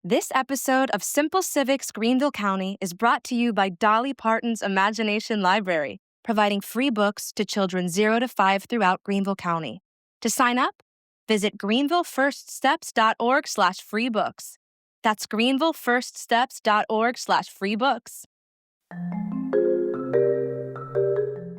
This episode of Simple Civics Greenville County is brought to you by Dolly Parton's Imagination Library, providing free books to children 0 to 5 throughout Greenville County. To sign up, visit greenvillefirststeps.org/freebooks. That's greenvillefirststeps.org/freebooks.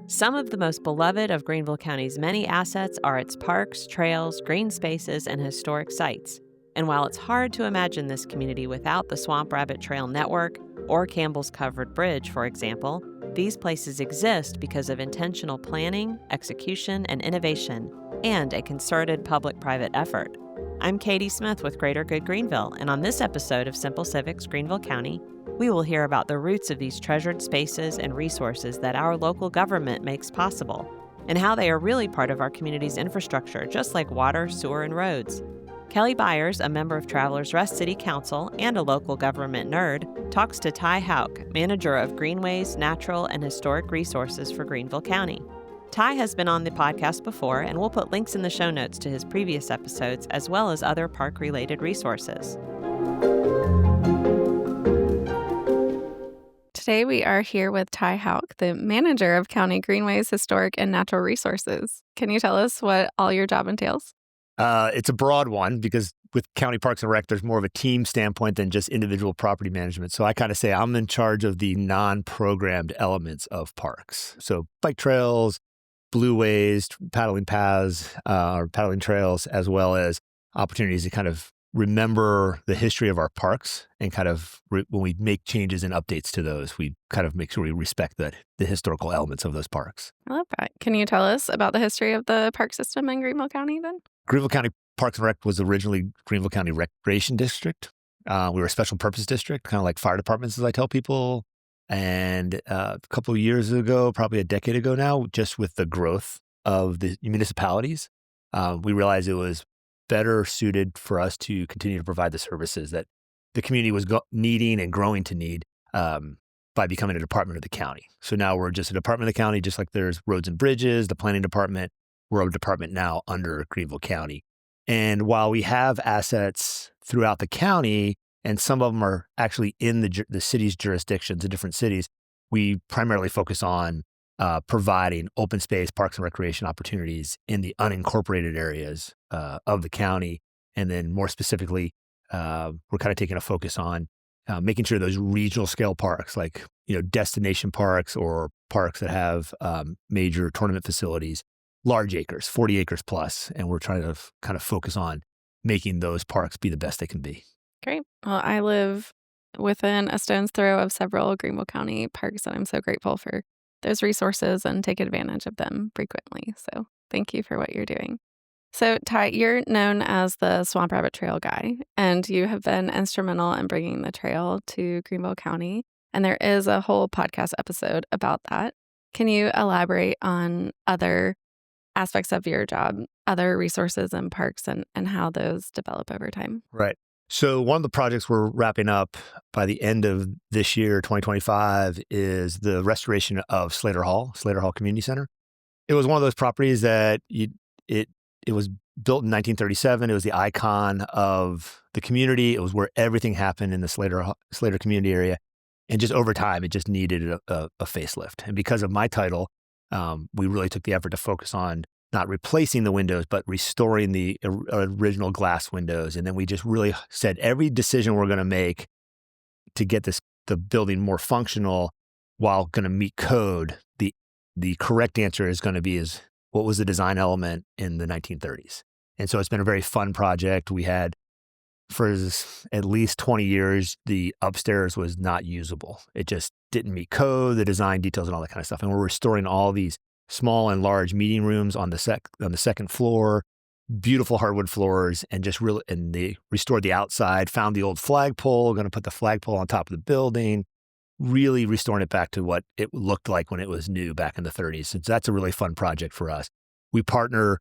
Some of the most beloved of Greenville County's many assets are its parks, trails, green spaces, and historic sites. And while it's hard to imagine this community without the Swamp Rabbit Trail Network or Campbell's Covered Bridge, for example, these places exist because of intentional planning, execution, and innovation, and a concerted public-private effort. I'm Katie Smith with Greater Good Greenville, and on this episode of Simple Civics Greenville County, we will hear about the roots of these treasured spaces and resources that our local government makes possible, and how they are really part of our community's infrastructure, just like water, sewer, and roads. Kelly Byers, a member of Travelers Rest City Council and a local government nerd, talks to Ty Houck, manager of Greenways, Natural, and Historic Resources for Greenville County. Ty has been on the podcast before, and we'll put links in the show notes to his previous episodes as well as other park-related resources. Today we are here with Ty Houck, the manager of County Greenways, Historic, and Natural Resources. Can you tell us what all your job entails? It's a broad one because with County Parks and Rec, there's more of a team standpoint than just individual property management. So I kind of say I'm in charge of the non-programmed elements of parks. So bike trails, blueways, paddling paths, or paddling trails, as well as opportunities to kind of remember the history of our parks and kind of when we make changes and updates to those, we kind of make sure we respect the historical elements of those parks. I love that. Can you tell us about the history of the park system in Greenville County then? Greenville County Parks and Rec was originally Greenville County Recreation District. We were a special purpose district, kind of like fire departments, as I tell people. And a couple of years ago, probably a decade ago now, just with the growth of the municipalities, we realized it was better suited for us to continue to provide the services that the community was needing and growing to need by becoming a department of the county. So now we're just a department of the county, just like there's roads and bridges, the planning department. We're a department now under Greenville County. And while we have assets throughout the county, and some of them are actually in the city's jurisdictions, the different cities, we primarily focus on providing open space, parks and recreation opportunities in the unincorporated areas of the county. And then more specifically, we're kind of taking a focus on making sure those regional scale parks, like destination parks or parks that have major tournament facilities, large acres, 40 acres plus, and we're trying to kind of focus on making those parks be the best they can be. Great. Well, I live within a stone's throw of several Greenville County parks, and I'm so grateful for those resources and take advantage of them frequently. So thank you for what you're doing. So Ty, you're known as the Swamp Rabbit Trail guy, and you have been instrumental in bringing the trail to Greenville County, and there is a whole podcast episode about that. Can you elaborate on other aspects of your job, other resources and parks, and how those develop over time? Right. So one of the projects we're wrapping up by the end of this year, 2025, is the restoration of Slater Hall Community Center. It was one of those properties that it was built in 1937. It was the icon of the community. It was where everything happened in the Slater community area. And just over time, it just needed a facelift. And because of my title, we really took the effort to focus on not replacing the windows, but restoring the original glass windows. And then we just really said every decision we're going to make to get the building more functional while going to meet code, the correct answer is going to be what was the design element in the 1930s. And so it's been a very fun project. We had, for at least 20 years, the upstairs was not usable. It just didn't meet code, the design details and all that kind of stuff. And we're restoring all these small and large meeting rooms on the second floor, beautiful hardwood floors, and they restored the outside, found the old flagpole, going to put the flagpole on top of the building, really restoring it back to what it looked like when it was new back in the 30s. So that's a really fun project for us. We partner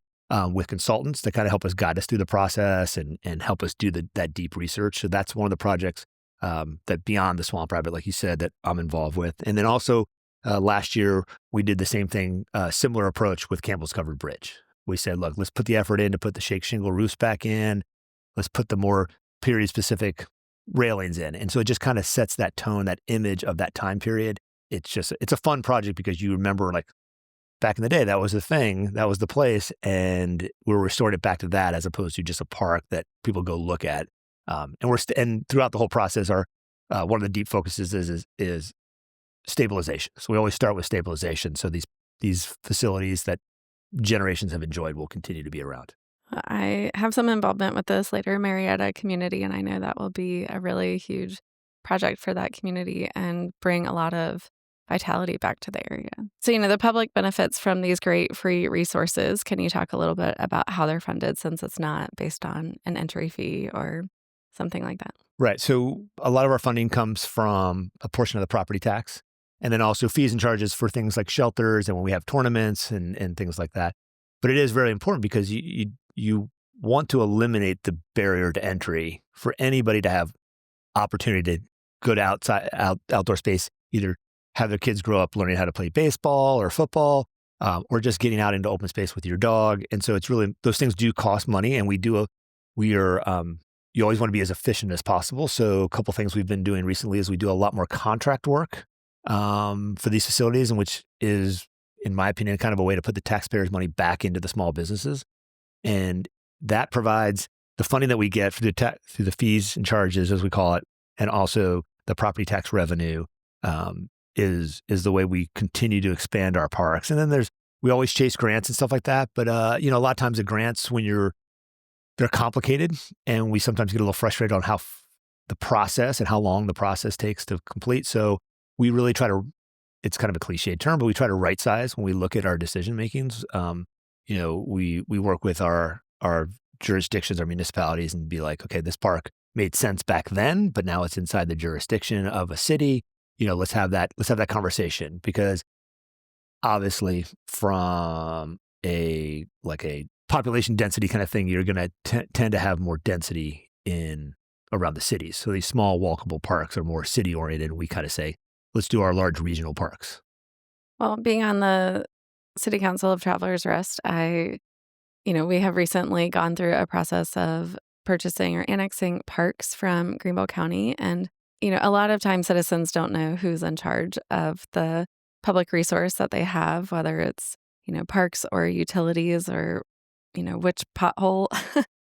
with consultants that kind of help us guide us through the process and help us do that deep research. So that's one of the projects that beyond the Swamp Rabbit, like you said, that I'm involved with. And then also last year, we did the same thing, similar approach with Campbell's Covered Bridge. We said, look, let's put the effort in to put the shake shingle roofs back in. Let's put the more period-specific railings in. And so it just kind of sets that tone, that image of that time period. It's a fun project because you remember like back in the day, that was the thing, that was the place. And we're restoring it back to that as opposed to just a park that people go look at. And throughout the whole process, our one of the deep focuses is stabilization. So we always start with stabilization. So these facilities that generations have enjoyed will continue to be around. I have some involvement with the Slater Marietta community, and I know that will be a really huge project for that community and bring a lot of vitality back to the area. So, the public benefits from these great free resources. Can you talk a little bit about how they're funded since it's not based on an entry fee or something like that? Right. So a lot of our funding comes from a portion of the property tax, and then also fees and charges for things like shelters and when we have tournaments and things like that. But it is very important because you want to eliminate the barrier to entry for anybody to have opportunity to go to outdoor space, either have their kids grow up learning how to play baseball or football, or just getting out into open space with your dog. And so it's really, those things do cost money, and you always want to be as efficient as possible. So a couple things we've been doing recently is we do a lot more contract work for these facilities, and which is, in my opinion, kind of a way to put the taxpayers' money back into the small businesses. And that provides the funding that we get through the fees and charges, as we call it, and also the property tax revenue is the way we continue to expand our parks. And then we always chase grants and stuff like that. But a lot of times the grants, they're complicated, and we sometimes get a little frustrated on how the process and how long the process takes to complete. So we really try to, it's kind of a cliched term, but we try to right size when we look at our decision makings. We work with our jurisdictions, our municipalities, and be like, okay, this park made sense back then, but now it's inside the jurisdiction of a city. Let's have that conversation, because obviously from a population density kind of thing, you're going to tend to have more density around the cities. So these small walkable parks are more city oriented. We kind of say, let's do our large regional parks. Well, being on the City Council of Travelers Rest, we have recently gone through a process of purchasing or annexing parks from Greenville County. And, a lot of times citizens don't know who's in charge of the public resource that they have, whether it's, parks or utilities or, which pothole,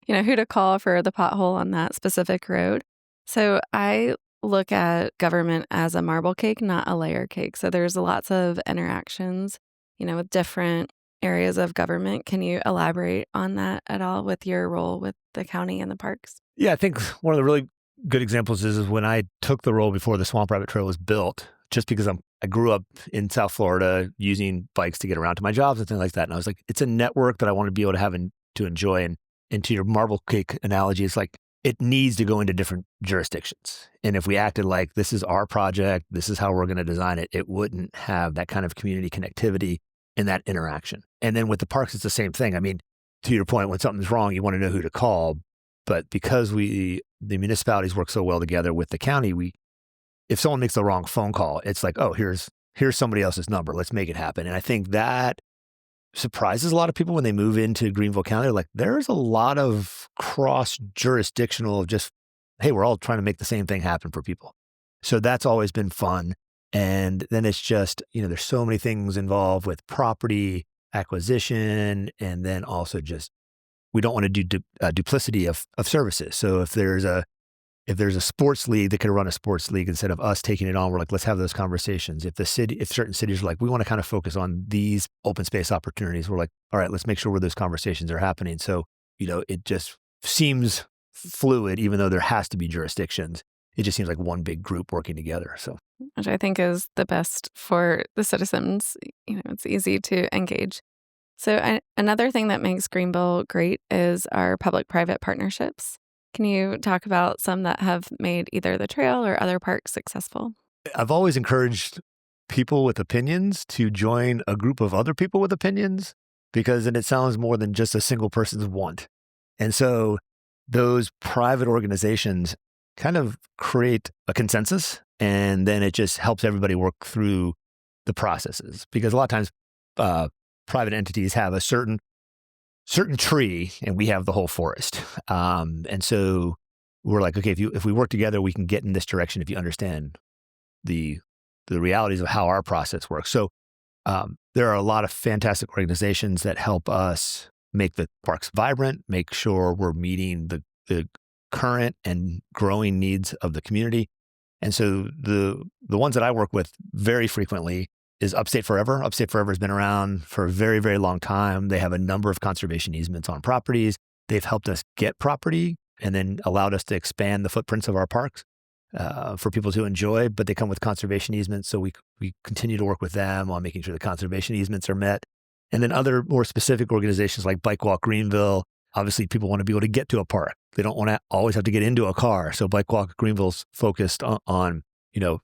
who to call for the pothole on that specific road. So I look at government as a marble cake, not a layer cake. So there's lots of interactions, with different areas of government. Can you elaborate on that at all with your role with the county and the parks? Yeah, I think one of the really good examples is when I took the role before the Swamp Rabbit Trail was built, just because I grew up in South Florida using bikes to get around to my jobs and things like that. And I was like, it's a network that I want to be able to have and to enjoy. And to your marble cake analogy, it's like, it needs to go into different jurisdictions. And if we acted like this is our project, this is how we're going to design it, it wouldn't have that kind of community connectivity and that interaction. And then with the parks, it's the same thing. I mean, to your point, when something's wrong, you want to know who to call. But because the municipalities work so well together with the county, if someone makes the wrong phone call, it's like, oh, here's somebody else's number. Let's make it happen. And I think that surprises a lot of people when they move into Greenville County. They're like, there's a lot of cross-jurisdictional of just, hey, we're all trying to make the same thing happen for people. So that's always been fun. And then it's just, there's so many things involved with property acquisition, and then also just, we don't want to do duplicity of services. So if there's a sports league that could run a sports league instead of us taking it on, we're like, let's have those conversations. If certain cities are like, we want to kind of focus on these open space opportunities, we're like, all right, let's make sure where those conversations are happening. So, it just seems fluid, even though there has to be jurisdictions. It just seems like one big group working together. So, which I think is the best for the citizens. It's easy to engage. So another thing that makes Greenville great is our public-private partnerships. Can you talk about some that have made either the trail or other parks successful? I've always encouraged people with opinions to join a group of other people with opinions, because then it sounds more than just a single person's want. And so those private organizations kind of create a consensus, and then it just helps everybody work through the processes. Because a lot of times private entities have a certain tree, and we have the whole forest. And so we're like, okay, if we work together, we can get in this direction if you understand the realities of how our process works. So there are a lot of fantastic organizations that help us make the parks vibrant, make sure we're meeting the current and growing needs of the community. And so the ones that I work with very frequently is Upstate Forever. Upstate Forever has been around for a very, very long time. They have a number of conservation easements on properties. They've helped us get property and then allowed us to expand the footprints of our parks for people to enjoy, but they come with conservation easements. So we continue to work with them on making sure the conservation easements are met. And then other more specific organizations like Bike Walk Greenville, obviously people want to be able to get to a park. They don't want to always have to get into a car. So Bike Walk Greenville's focused on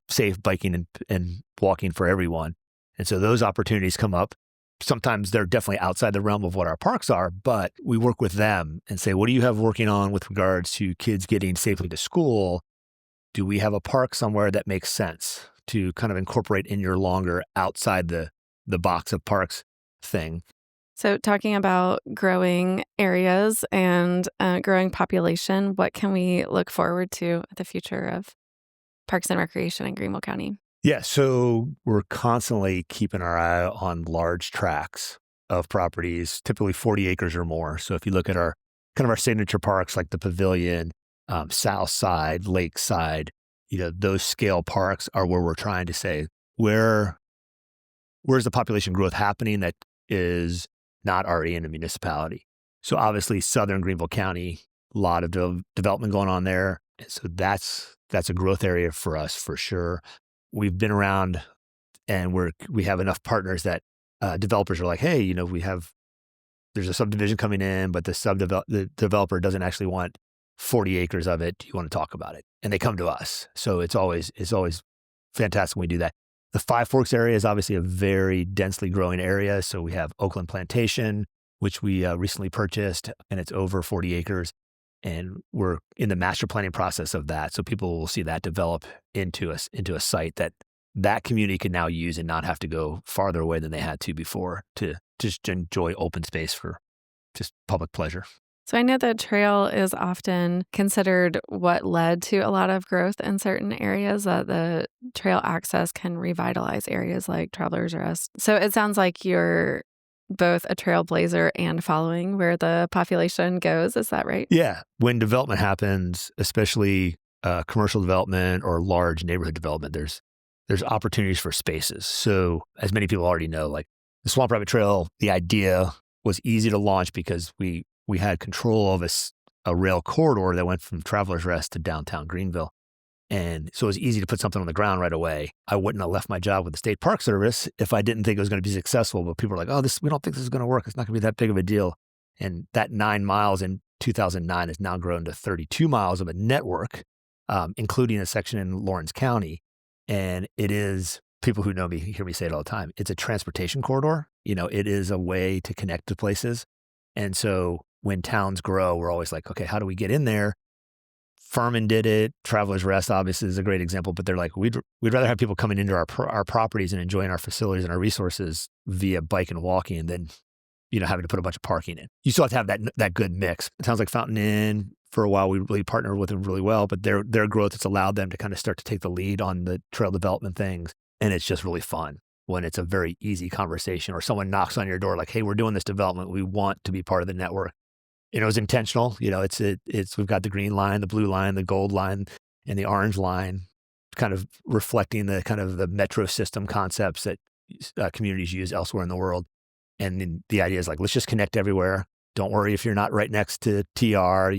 safe biking and walking for everyone. And so those opportunities come up. Sometimes they're definitely outside the realm of what our parks are, but we work with them and say, what do you have working on with regards to kids getting safely to school? Do we have a park somewhere that makes sense to kind of incorporate in your longer outside the box of parks thing? So talking about growing areas and growing population, what can we look forward to at the future of Parks and Recreation in Greenville County? Yeah, so we're constantly keeping our eye on large tracts of properties, typically 40 acres or more. So if you look at our signature parks like the Pavilion, South Side, Lakeside, those scale parks are where we're trying to say, where's the population growth happening that is not already in a municipality? So obviously Southern Greenville County, a lot of development going on there. And so that's a growth area for us for sure. We've been around and we have enough partners that developers are like, hey, there's a subdivision coming in, but the developer doesn't actually want 40 acres of it. Do you want to talk about it? And they come to us. So it's always fantastic when we do that. The Five Forks area is obviously a very densely growing area. So we have Oakland Plantation, which we recently purchased, and it's over 40 acres. And we're in the master planning process of that. So people will see that develop into a site that community can now use and not have to go farther away than they had to before to just enjoy open space for just public pleasure. So I know the trail is often considered what led to a lot of growth in certain areas, that the trail access can revitalize areas like Travelers Rest. So it sounds like you're both a trailblazer and following where the population goes. Is that right? Yeah. When development happens, especially commercial development or large neighborhood development, there's opportunities for spaces. So as many people already know, like the Swamp Rabbit Trail, the idea was easy to launch because we had control of a rail corridor that went from Travelers Rest to downtown Greenville. And so it was easy to put something on the ground right away. I wouldn't have left my job with the State Park Service if I didn't think it was going to be successful. But people were like, we don't think this is going to work. It's not going to be that big of a deal. And that 9 miles in 2009 has now grown to 32 miles of a network, including a section in Lawrence County. And it is, people who know me hear me say it all the time, it's a transportation corridor. It is a way to connect to places. And so when towns grow, we're always like, okay, how do we get in there? Furman did it. Travelers Rest obviously is a great example, but they're like, we'd rather have people coming into our properties and enjoying our facilities and our resources via bike and walking than, having to put a bunch of parking in. You still have to have that good mix. It sounds like Fountain Inn, for a while, we really partnered with them really well, but their growth has allowed them to kind of start to take the lead on the trail development things. And it's just really fun when it's a very easy conversation or someone knocks on your door like, hey, we're doing this development. We want to be part of the network. It was intentional. We've got the green line, the blue line, the gold line, and the orange line, kind of reflecting the kind of the metro system concepts that communities use elsewhere in the world. And then the idea is like, let's just connect everywhere. Don't worry if you're not right next to TR.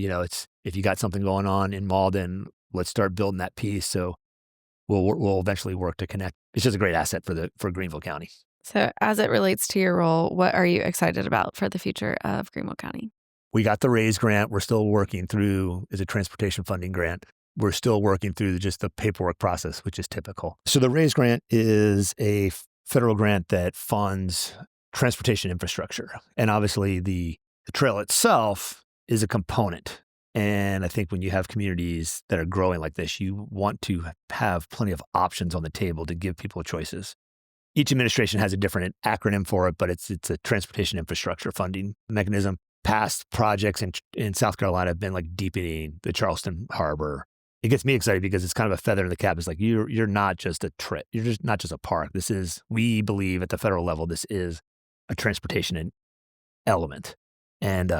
If you got something going on in Malden, let's start building that piece. So we'll eventually work to connect. It's just a great asset for Greenville County. So as it relates to your role, what are you excited about for the future of Greenville County? We got the RAISE grant. We're still working through, is a transportation funding grant. We're still working through just the paperwork process, which is typical. So the RAISE grant is a federal grant that funds transportation infrastructure. And obviously the trail itself is a component. And I think when you have communities that are growing like this, you want to have plenty of options on the table to give people choices. Each administration has a different acronym for it, but it's a transportation infrastructure funding mechanism. past projects in South Carolina have been like deepening the Charleston Harbor. It gets me excited because it's kind of a feather in the cap. It's like you're not just a trip. You're just not just a park. We believe at the federal level, this is a transportation element. And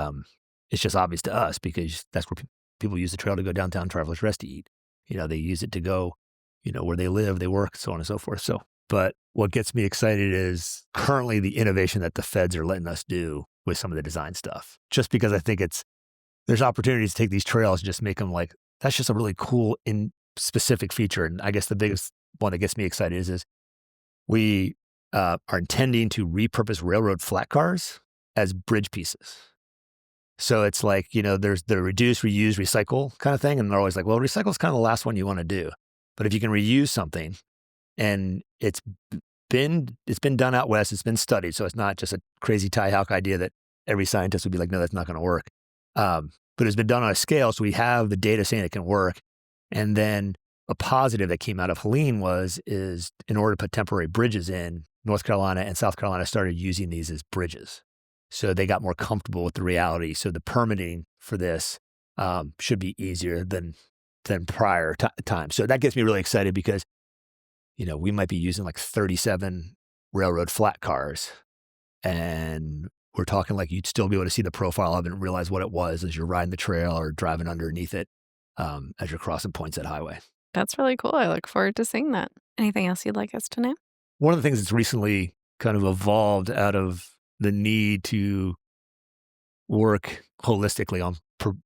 it's just obvious to us because that's where people use the trail to go downtown Travelers Rest to eat. They use it to go, where they live, they work, so on and so forth. So, but what gets me excited is currently the innovation that the feds are letting us do with some of the design stuff. Just because I think there's opportunities to take these trails and just make them like, that's just a really cool in specific feature. And I guess the biggest one that gets me excited is we are intending to repurpose railroad flat cars as bridge pieces. So it's like, there's the reduce, reuse, recycle kind of thing. And they're always like, well, recycle is kind of the last one you want to do. But if you can reuse something, and it's been done out west, it's been studied. So it's not just a crazy Ty Houck idea that every scientist would be like, no, that's not going to work. But it's been done on a scale. So we have the data saying it can work. And then a positive that came out of Helene is in order to put temporary bridges in, North Carolina and South Carolina started using these as bridges. So they got more comfortable with the reality. So the permitting for this should be easier than prior times. So that gets me really excited because, we might be using like 37 railroad flat cars, and we're talking like you'd still be able to see the profile of it and realize what it was as you're riding the trail or driving underneath it as you're crossing Poinsett Highway. That's really cool. I look forward to seeing that. Anything else you'd like us to know? One of the things that's recently kind of evolved out of the need to work holistically on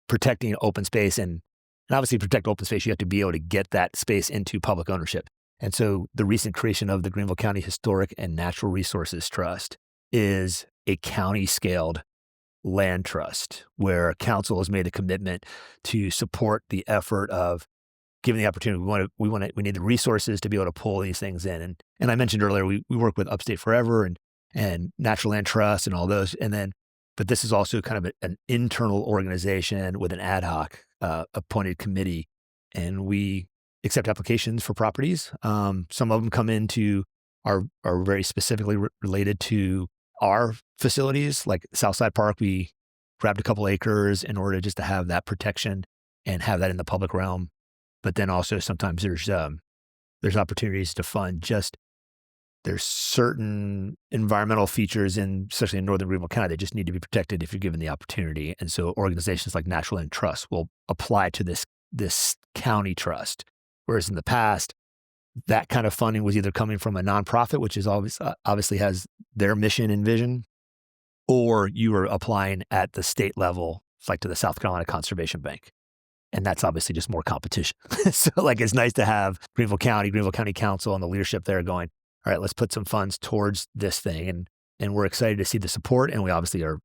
protecting open space and obviously protect open space, you have to be able to get that space into public ownership. And so the recent creation of the Greenville County Historic and Natural Resources Trust is a county-scaled land trust where council has made a commitment to support the effort of giving the opportunity. We need the resources to be able to pull these things in. And I mentioned earlier, we work with Upstate Forever and Natural Land Trust and all those. But this is also kind of an internal organization with an ad hoc appointed committee, and we accept applications for properties. Some of them come into are very specifically related to our facilities, like Southside Park. We grabbed a couple acres in order just to have that protection and have that in the public realm. But then also sometimes there's opportunities to fund there's certain environmental features especially in northern Greenville County that just need to be protected if you're given the opportunity. And so organizations like Natural Land Trust will apply to this county trust. Whereas in the past, that kind of funding was either coming from a nonprofit, which is obviously has their mission and vision, or you were applying at the state level, like to the South Carolina Conservation Bank. And that's obviously just more competition. So like it's nice to have Greenville County Council and the leadership there going, all right, let's put some funds towards this thing. And we're excited to see the support. And we obviously are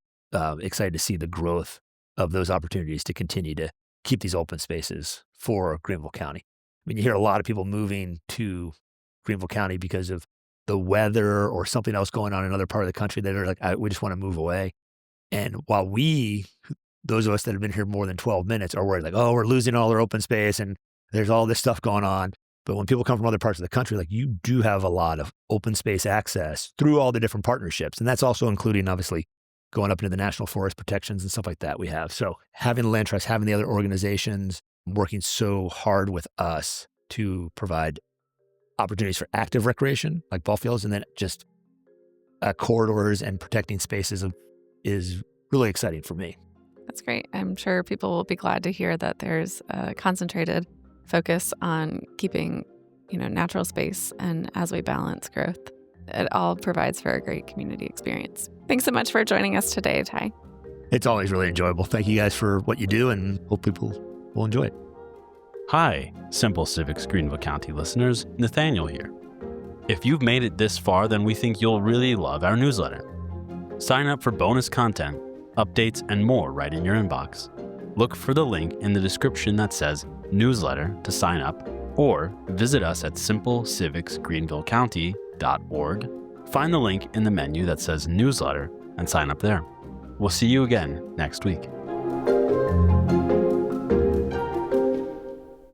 excited to see the growth of those opportunities to continue to keep these open spaces for Greenville County. I mean, you hear a lot of people moving to Greenville County because of the weather or something else going on in another part of the country that are like, we just want to move away. And while those of us that have been here more than 12 minutes are worried like, oh, we're losing all our open space and there's all this stuff going on. But when people come from other parts of the country, like you do have a lot of open space access through all the different partnerships. And that's also including obviously going up into the national forest protections and stuff like that we have. So having the land trust, having the other organizations working so hard with us to provide opportunities for active recreation like ball fields and then just corridors and protecting spaces is really exciting for me. That's great. I'm sure people will be glad to hear that there's a concentrated focus on keeping, natural space. And as we balance growth, it all provides for a great community experience. Thanks so much for joining us today, Ty. It's always really enjoyable. Thank you guys for what you do and hope people will enjoy it. Hi, Simple Civics Greenville County listeners, Nathaniel here. If you've made it this far, then we think you'll really love our newsletter. Sign up for bonus content, updates, and more right in your inbox. Look for the link in the description that says newsletter to sign up, or visit us at simpleCivicsGreenvilleCounty.org. Find the link in the menu that says newsletter and sign up there. We'll see you again next week.